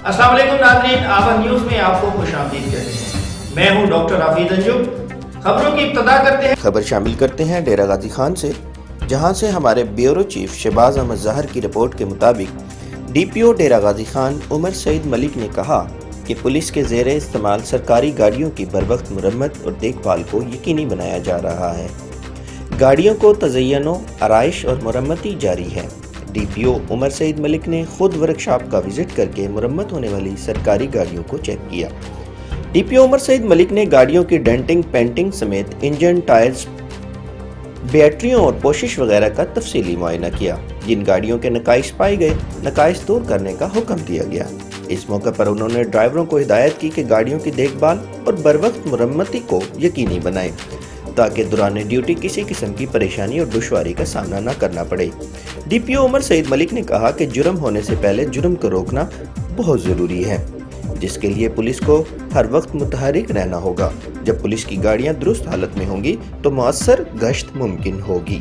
अस्सलाम वालेकुम नाज़रीन, आवन न्यूज़ में आपको खुशामदीद कहते हैं। मैं हूं डॉक्टर हाफिज अंजुम। खबरों की इब्तिदा करते हैं। खबर शामिल करते हैं डेरा गाजी खान से, जहां से हमारे ब्यूरो चीफ शहबाज अहमद ज़ाहिर की रिपोर्ट के मुताबिक डीपीओ डेरा गाजी खान उमर सईद मलिक ने कहा कि पुलिस के ज़ेर इस्तेमाल सरकारी गाड़ियों की बरवक्त मुरम्मत और देखभाल को यकीनी बनाया जा रहा है। गाड़ियों को तज़य्युनो, आराइश और मुरम्मती जारी है। डीपीओ उमर सईद मलिक ने खुद वर्कशॉप का विजिट करके मुरम्मत होने वाली सरकारी गाड़ियों को चेक किया। डीपीओ उमर सईद मलिक ने गाड़ियों की डेंटिंग, पेंटिंग समेत इंजन, टायर्स, बैटरियों और पोशिश वगैरह का तफसीली मुआयना किया। जिन गाड़ियों के नकाइश पाए गए, नकाइश दूर करने का हुक्म दिया गया। इस मौके पर उन्होंने ड्राइवरों को हिदायत की कि गाड़ियों की देखभाल और बरवक्त मुरम्मती को यकीनी बनाएं, ताकि दौरान ड्यूटी किसी किस्म की परेशानी और दुश्वारी का सामना न करना पड़े। डीपीओ उमर सईद मलिक ने कहा कि जुर्म होने से पहले जुर्म को रोकना बहुत ज़रूरी है, जिसके लिए पुलिस को हर वक्त मुतहरिक रहना होगा। जब पुलिस की गाड़ियां दुरुस्त हालत में होंगी तो मौसर गश्त मुमकिन होगी।